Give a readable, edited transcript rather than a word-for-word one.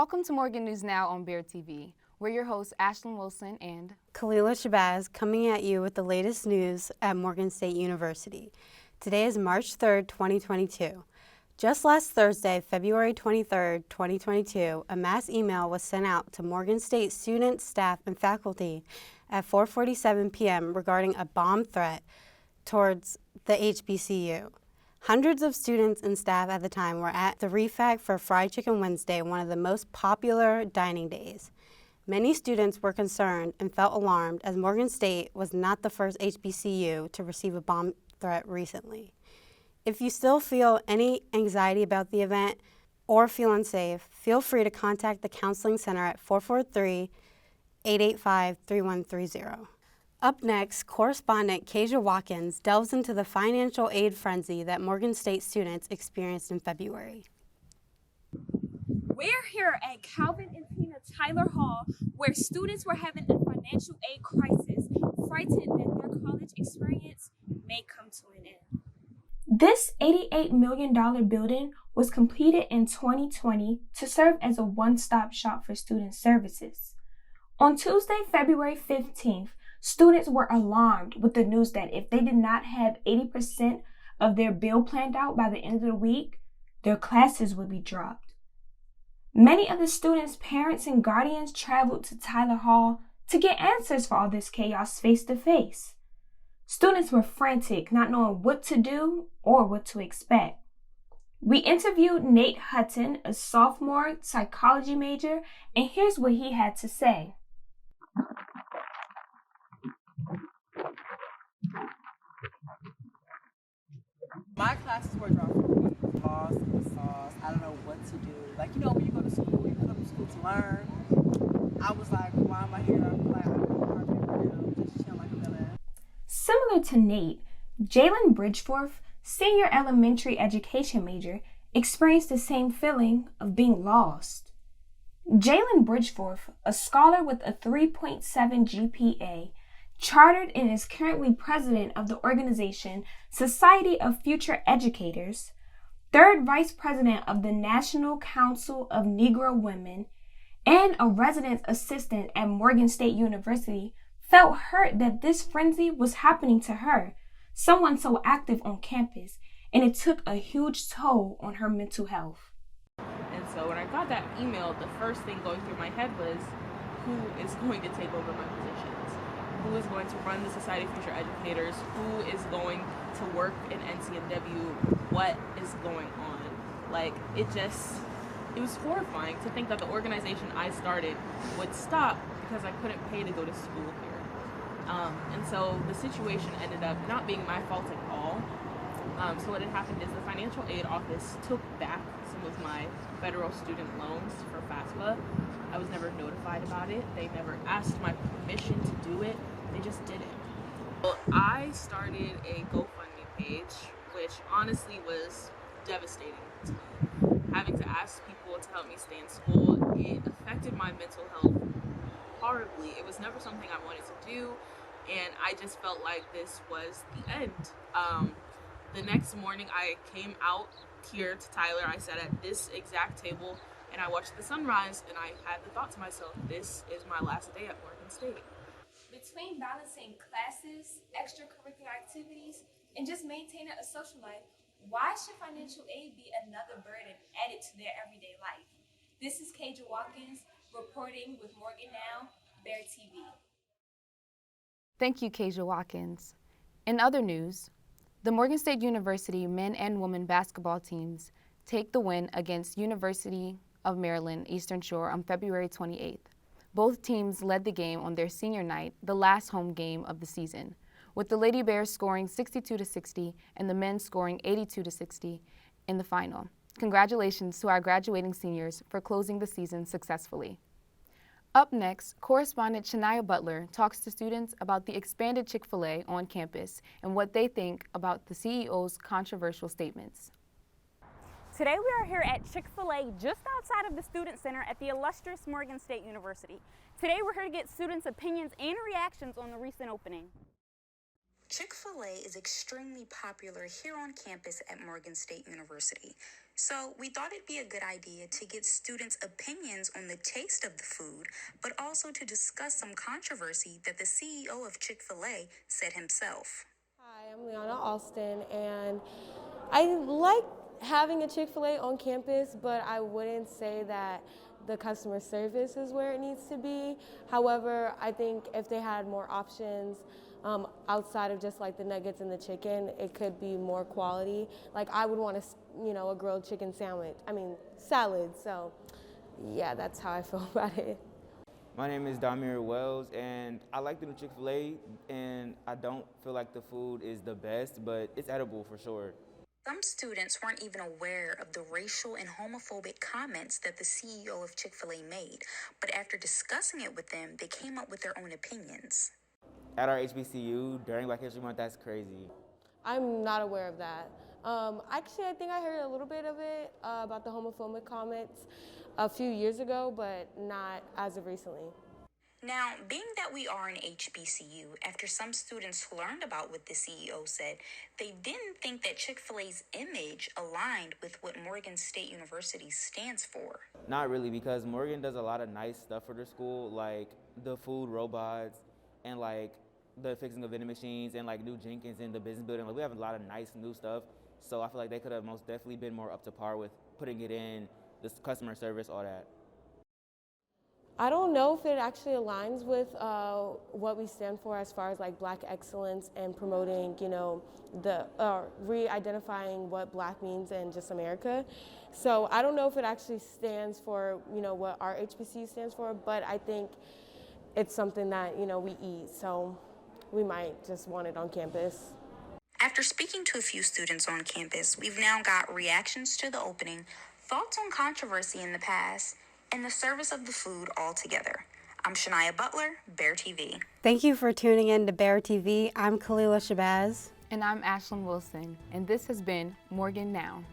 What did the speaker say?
Welcome to Morgan News Now on Bear TV. We're your hosts, Ashlyn Wilson and Khalila Shabazz, coming at you with the latest news at Morgan State University. Today is March 3rd, 2022. Just last Thursday, February 23rd, 2022, a mass email was sent out to Morgan State students, staff, and faculty at 4:47 p.m. regarding a bomb threat towards the HBCU. Hundreds of students and staff at the time were at the REFAC for Fried Chicken Wednesday, one of the most popular dining days. Many students were concerned and felt alarmed as Morgan State was not the first HBCU to receive a bomb threat recently. If you still feel any anxiety about the event or feel unsafe, feel free to contact the Counseling Center at 443-885-3130. Up next, correspondent Kajah Watkins delves into the financial aid frenzy that Morgan State students experienced in February. We're here at Calvin and Tina Tyler Hall, where students were having a financial aid crisis, frightened that their college experience may come to an end. This $88 million building was completed in 2020 to serve as a one-stop shop for student services. On Tuesday, February 15th, students were alarmed with the news that if they did not have 80% of their bill planned out by the end of the week, their classes would be dropped. Many of the students' parents and guardians traveled to Tyler Hall to get answers for all this chaos face to face. Students were frantic, not knowing what to do or what to expect. We interviewed Nate Hutton, a sophomore psychology major, and here's what he had to say. My classes were dropping lost in the sauce. I don't know what to do. Like, you know, when you go to school, to learn. I was like, why am I here? I'm like, I'm just chilling like a villain. Similar to Nate, Jalen Bridgeforth, senior elementary education major, experienced the same feeling of being lost. Jalen Bridgeforth, a scholar with a 3.7 GPA, chartered and is currently president of the organization Society of Future Educators, third vice president of the National Council of Negro Women, and a resident assistant at Morgan State University, felt hurt that this frenzy was happening to her, someone so active on campus, and it took a huge toll on her mental health. And so when I got that email, the first thing going through my head was, who is going to take over my positions? Who is going to run the Society of Future Educators? Who is going to work in NCNW? What is going on? Like, it was horrifying to think that the organization I started would stop because I couldn't pay to go to school here. And so the situation ended up not being my fault at all. So what had happened is the financial aid office took back some of my federal student loans for FAFSA. I was never notified about it. They never asked my permission to do it. They just did it. Well, I started a GoFundMe page, which honestly was devastating to me. Having to ask people to help me stay in school, it affected my mental health horribly. It was never something I wanted to do, and I just felt like this was the end. The next morning, I came out here to Tyler. I sat at this exact table, and I watched the sunrise, and I had the thought to myself, this is my last day at Morgan State. Between balancing classes, extracurricular activities, and just maintaining a social life, why should financial aid be another burden added to their everyday life? This is Kajah Watkins reporting with Morgan Now, Bear TV. Thank you, Kajah Watkins. In other news, the Morgan State University men and women basketball teams take the win against University of Maryland Eastern Shore on February 28th. Both teams led the game on their senior night, the last home game of the season, with the Lady Bears scoring 62-60 and the men scoring 82-60 in the final. Congratulations to our graduating seniors for closing the season successfully. Up next, correspondent Shawnia Butler talks to students about the expanded Chick-Fil-A on campus and what they think about the CEO's controversial statements. Today we are here at Chick-Fil-A just outside of the Student Center at the illustrious Morgan State University. Today we're here to get students' opinions and reactions on the recent opening. Chick-fil-A is extremely popular here on campus at Morgan State University. So we thought it'd be a good idea to get students' opinions on the taste of the food, but also to discuss some controversy that the CEO of Chick-fil-A said himself. Hi, I'm Liana Alston, and I like having a Chick-fil-A on campus, but I wouldn't say that the customer service is where it needs to be. However, I think if they had more options outside of just like the nuggets and the chicken, it could be more quality. Like I would want a grilled chicken sandwich, salad. So yeah, that's how I feel about it. My name is Damir Wells, and I like the new Chick-fil-A, and I don't feel like the food is the best, but it's edible for sure. Some students weren't even aware of the racial and homophobic comments that the CEO of Chick-fil-A made, but after discussing it with them, they came up with their own opinions. At our HBCU, during Black History Month, that's crazy. I'm not aware of that. Actually, I think I heard a little bit of it about the homophobic comments a few years ago, but not as of recently. Now, being that we are an HBCU, after some students learned about what the CEO said, they didn't think that Chick-fil-A's image aligned with what Morgan State University stands for. Not really, because Morgan does a lot of nice stuff for their school, like the food robots and like the fixing of vending machines and like new Jenkins in the business building. Like we have a lot of nice new stuff, so I feel like they could have most definitely been more up to par with putting it in, this customer service, all that. I don't know if it actually aligns with what we stand for as far as like Black excellence and promoting, the re-identifying what Black means in just America. So I don't know if it actually stands for, what our HBCU stands for, but I think it's something that, we eat, so we might just want it on campus. After speaking to a few students on campus, we've now got reactions to the opening, thoughts on controversy in the past, and the service of the food altogether. I'm Shawnia Butler, Bear TV. Thank you for tuning in to Bear TV. I'm Khalila Shabazz. And I'm Ashlyn Wilson, and this has been Morgan Now.